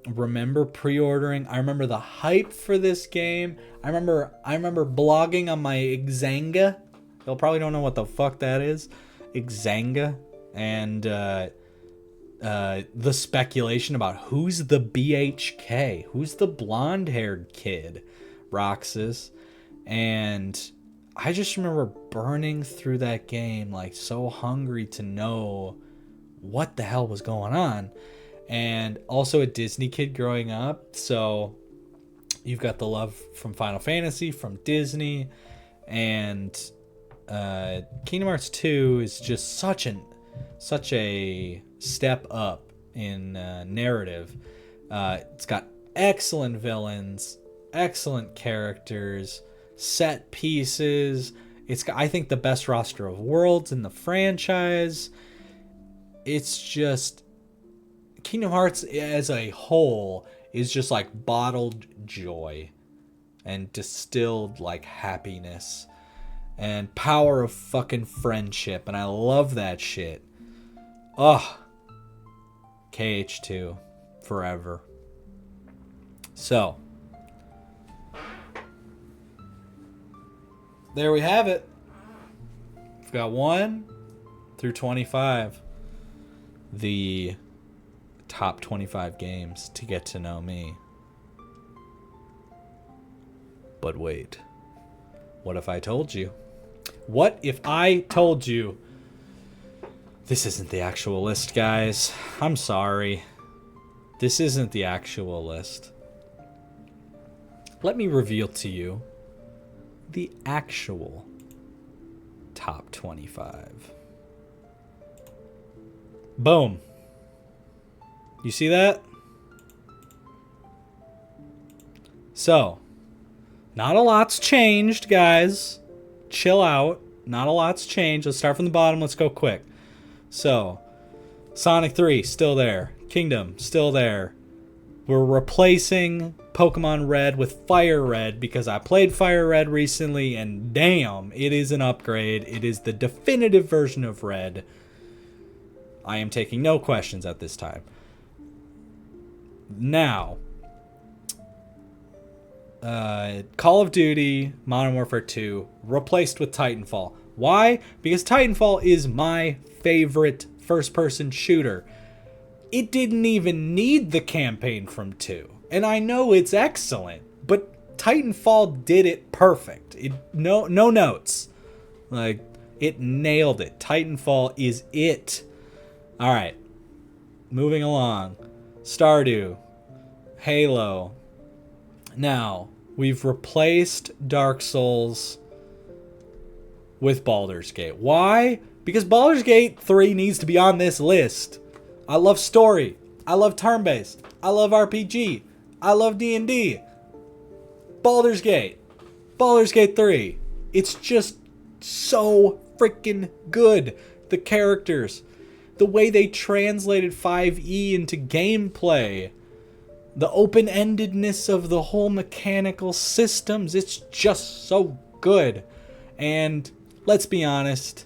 remember pre-ordering. I remember the hype for this game. I remember blogging on my Xanga. You'll probably don't know what the fuck that is. Xanga. And the speculation about who's the BHK, who's the blonde-haired kid, Roxas. And I just remember burning through that game, like so hungry to know what the hell was going on. And also a Disney kid growing up, so you've got the love from Final Fantasy, from Disney, and Kingdom Hearts 2 is just such a step up in narrative. It's got excellent villains, excellent characters, set pieces. It's got, I think, the best roster of worlds in the franchise. it's just Kingdom Hearts as a whole is just like bottled joy and distilled like happiness and power of fucking friendship, and I love that shit. Ugh. KH2 forever. So there we have it. We've got 1 through 25. The top 25 games to get to know me. But wait. What if I told you? What if I told you this isn't the actual list, guys? I'm sorry. This isn't the actual list. Let me reveal to you the actual top 25. Boom. You see that? So, not a lot's changed, guys. Chill out. Not a lot's changed. Let's start from the bottom. Let's go quick. So, Sonic 3, still there. Kingdom, still there. We're replacing Pokemon Red with Fire Red because I played Fire Red recently and damn, it is an upgrade. It is the definitive version of Red. I am taking no questions at this time. Now, Call of Duty Modern Warfare 2 replaced with Titanfall. Why? Because Titanfall is my favorite first-person shooter. It didn't even need the campaign from 2. And I know it's excellent, but Titanfall did it perfect. No notes. Like, it nailed it. Titanfall is it. Alright. Moving along. Stardew. Halo. Now, we've replaced Dark Souls with Baldur's Gate. Why? Because Baldur's Gate 3 needs to be on this list. I love story. I love turn-based. I love RPG. I love D&D. Baldur's Gate. Baldur's Gate 3. It's just so freaking good. The characters. The way they translated 5e into gameplay. The open-endedness of the whole mechanical systems. It's just so good. And let's be honest.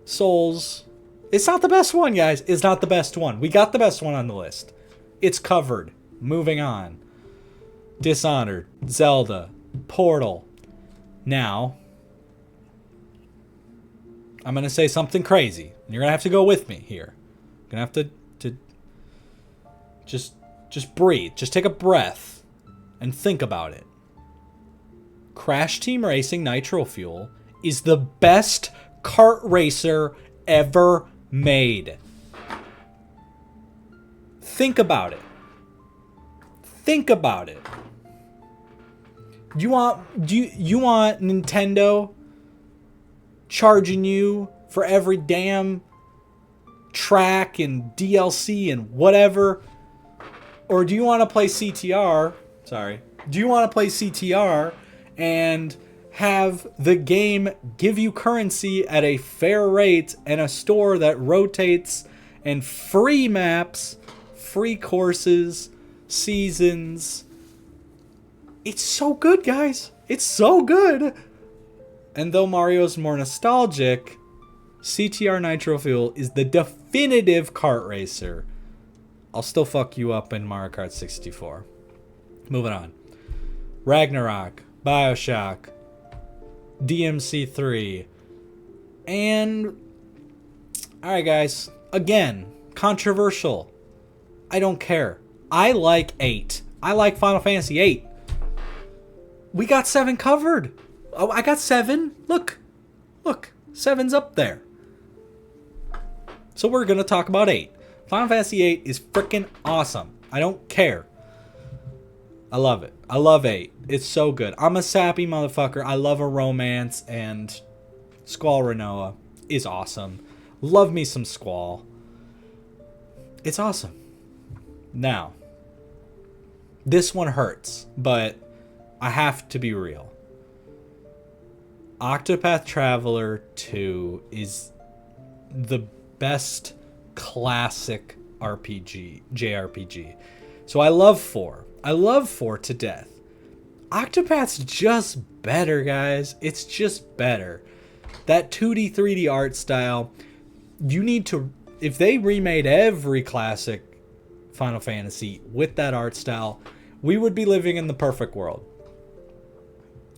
Souls. It's not the best one, guys. It's not the best one. We got the best one on the list. It's covered. Moving on. Dishonored. Zelda. Portal. Now, I'm going to say something crazy. And you're going to have to go with me here. You're going to have to just breathe. Just take a breath and think about it. Crash Team Racing Nitro Fuel is the best kart racer ever made. Think about it. Think about it. Do you want Nintendo charging you for every damn track and DLC and whatever? Or do you want to play CTR? Sorry. Do you want to play CTR and have the game give you currency at a fair rate and a store that rotates and free maps, free courses, seasons? It's so good, guys. It's so good. And though Mario's more nostalgic, CTR Nitro Fuel is the definitive kart racer. I'll still fuck you up in Mario Kart 64. Moving on. Ragnarok, BioShock, DMC3, and... Alright, guys. Again, controversial. I don't care. I like 8. I like Final Fantasy 8. We got 7 covered. Oh, I got 7. Look. 7's up there. So we're going to talk about 8. Final Fantasy 8 is freaking awesome. I don't care. I love it. I love 8. It's so good. I'm a sappy motherfucker. I love a romance, and Squall Renoa is awesome. Love me some Squall. It's awesome. Now, this one hurts, but I have to be real. Octopath Traveler 2 is the best classic RPG, JRPG. So I love 4. I love 4 to death. Octopath's just better, guys. It's just better. That 2D, 3D art style, you need to... If they remade every classic Final Fantasy with that art style, we would be living in the perfect world.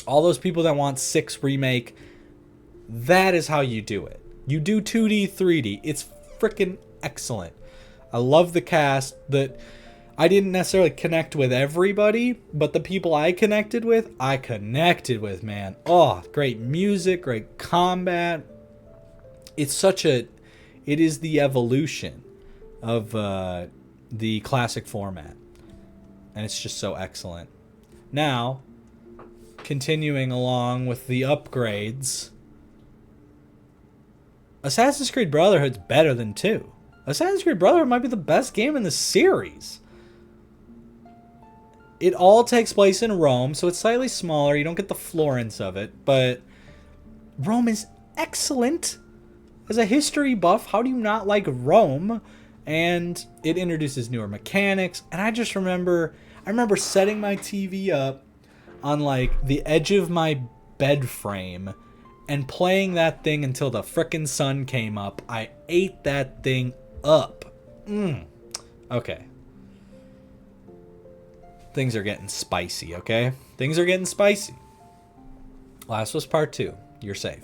All those people that want 6 remake, that is how you do it. You do 2D, 3D. It's freaking excellent. I love the cast. That I didn't necessarily connect with everybody, but the people I connected with, man. Oh, great music, great combat. It is the evolution of the classic format. And it's just so excellent. Now, continuing along with the upgrades, Assassin's Creed Brotherhood's better than 2. Assassin's Creed Brotherhood might be the best game in the series. It all takes place in Rome, so it's slightly smaller. You don't get the Florence of it, but Rome is excellent. As a history buff, how do you not like Rome? And it introduces newer mechanics, and I remember setting my TV up on like the edge of my bed frame and playing that thing until the frickin' sun came up. I ate that thing up. Okay. Things are getting spicy, okay? Things are getting spicy. Last was part 2. You're safe.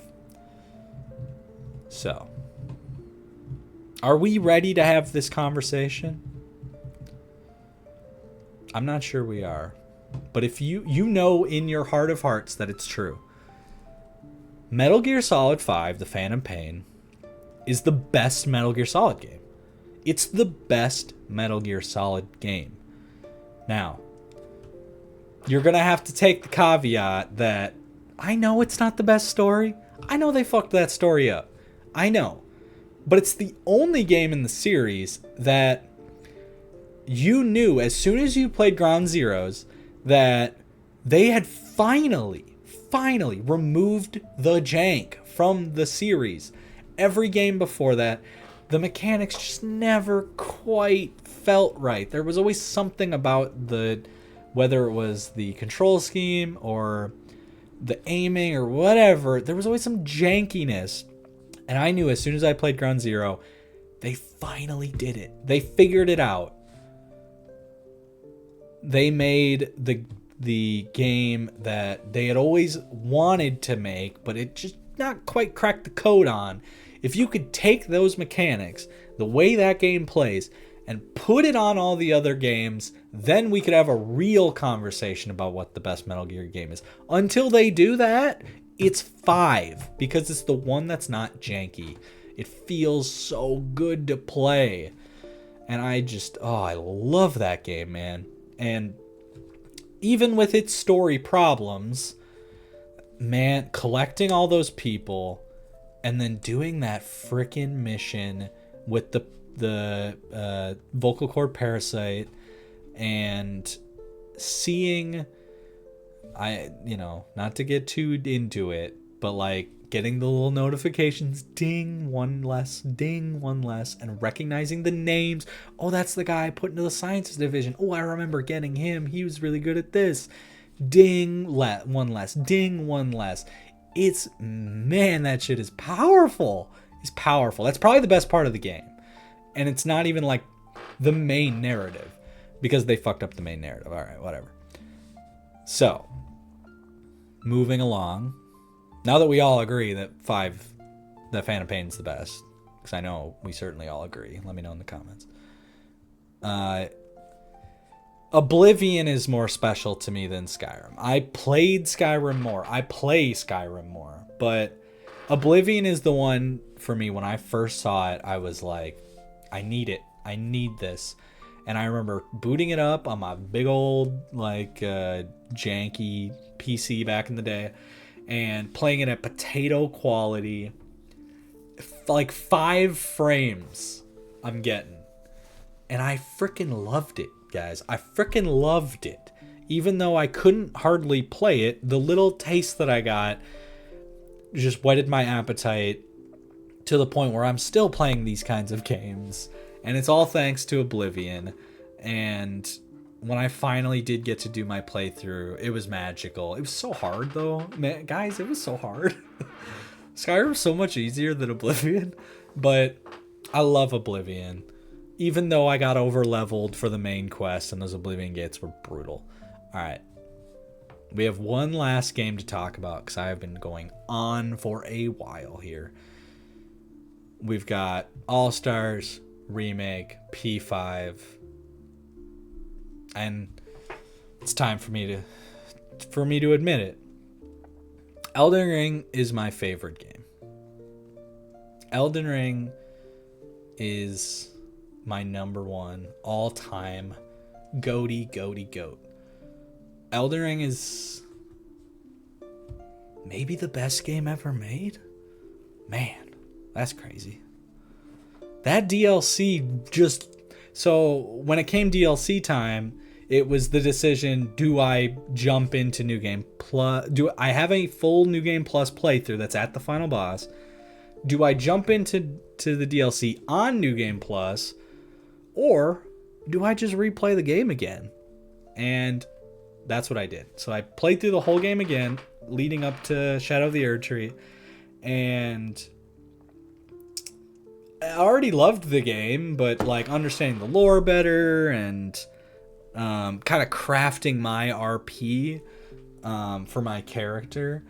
So, are we ready to have this conversation? I'm not sure we are. But if you know in your heart of hearts that it's true. Metal Gear Solid 5, The Phantom Pain, is the best Metal Gear Solid game. It's the best Metal Gear Solid game. Now, you're going to have to take the caveat that I know it's not the best story. I know they fucked that story up. I know. But it's the only game in the series that you knew as soon as you played Ground Zeroes that they had finally removed the jank from the series. Every game before that, the mechanics just never quite felt right. There was always something about whether it was the control scheme or the aiming or whatever, there was always some jankiness. And I knew as soon as I played Ground Zero, they finally did it. They figured it out. They made the game that they had always wanted to make, but it just not quite cracked the code on. If you could take those mechanics, the way that game plays, and put it on all the other games, then we could have a real conversation about what the best Metal Gear game is. Until they do that, it's 5, because it's the one that's not janky. It feels so good to play. And I love that game, man. And even with its story problems, man, collecting all those people and then doing that freaking mission with the vocal cord parasite and seeing, not to get too into it, but like getting the little notifications, ding, one less, and recognizing the names. Oh, that's the guy I put into the sciences division. Oh, I remember getting him. He was really good at this. Ding, one less, ding, one less. That shit is powerful. It's powerful. That's probably the best part of the game. And it's not even like the main narrative, because they fucked up the main narrative. All right, whatever. So, moving along. Now that we all agree that Phantom Pain's the best, because I know we certainly all agree. Let me know in the comments. Oblivion is more special to me than Skyrim. I played Skyrim more. I play Skyrim more. But Oblivion is the one for me. When I first saw it, I was like, I need it. I need this. And I remember booting it up on my big old, janky PC back in the day and playing it at potato quality. Like 5 frames I'm getting. And I freaking loved it, guys. I freaking loved it. Even though I couldn't hardly play it, the little taste that I got just whetted my appetite to the point where I'm still playing these kinds of games. And it's all thanks to Oblivion. And when I finally did get to do my playthrough, it was magical. It was so hard, though. Man, guys, it was so hard. Skyrim was so much easier than Oblivion. But I love Oblivion. Even though I got over-leveled for the main quest and those Oblivion gates were brutal. Alright. We have one last game to talk about because I have been going on for a while here. We've got All-Stars Remake P5. And it's time for me to admit it. Elden Ring is my favorite game. Elden Ring is my number one all-time goaty. Elden Ring is maybe the best game ever made. Man, that's crazy. That DLC just... So, when it came DLC time, it was the decision, do I jump into New Game Plus? Do I have a full New Game Plus playthrough that's at the final boss? Do I jump into the DLC on New Game Plus? Or do I just replay the game again? And that's what I did. So I played through the whole game again, leading up to Shadow of the Erdtree, and I already loved the game, but like understanding the lore better and kind of crafting my RP for my character,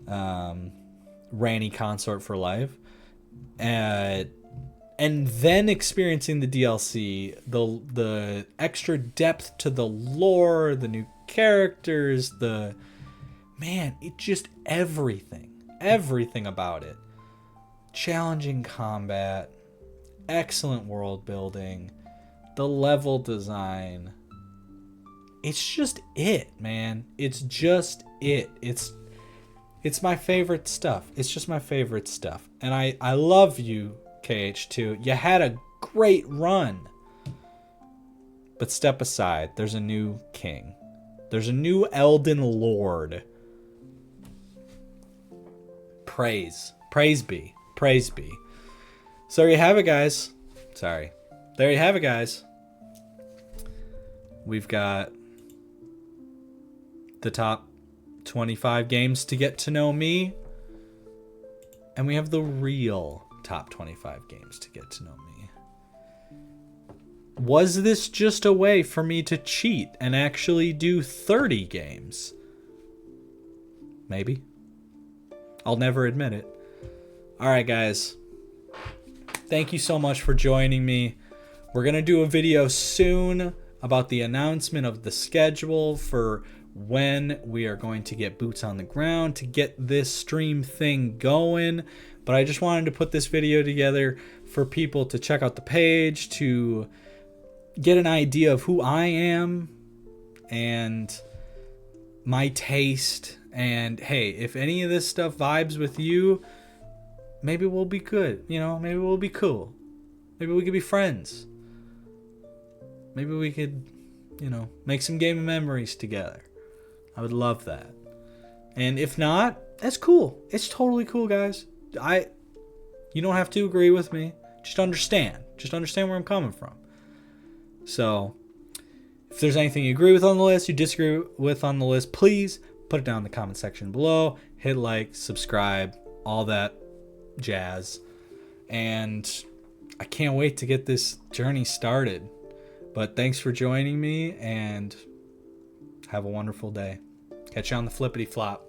Ranny Consort for life, and then experiencing the DLC, the extra depth to the lore, the new characters, it just everything about it. Challenging combat, excellent world building, the level design. It's just it, man. It's just it. It's my favorite stuff. It's just my favorite stuff. And I love you, KH2. You had a great run. But step aside. There's a new king. There's a new Elden Lord. Praise be. So there you have it, guys. There you have it, guys. We've got the top 25 games to get to know me. And we have the real top 25 games to get to know me. Was this just a way for me to cheat and actually do 30 games? Maybe. I'll never admit it. Alright, guys. Thank you so much for joining me. We're going to do a video soon about the announcement of the schedule for when we are going to get boots on the ground to get this stream thing going. But I just wanted to put this video together for people to check out the page, to get an idea of who I am and my taste. And hey, if any of this stuff vibes with you, maybe we'll be good. Maybe we'll be cool. Maybe we could be friends. Maybe we could, make some gaming memories together. I would love that. And if not, that's cool. It's totally cool, guys. You don't have to agree with me. Just understand. Just understand where I'm coming from. So, if there's anything you agree with on the list, you disagree with on the list, please put it down in the comment section below. Hit like, subscribe, all that jazz. And I can't wait to get this journey started. But thanks for joining me, and have a wonderful day. Catch you on the flippity flop.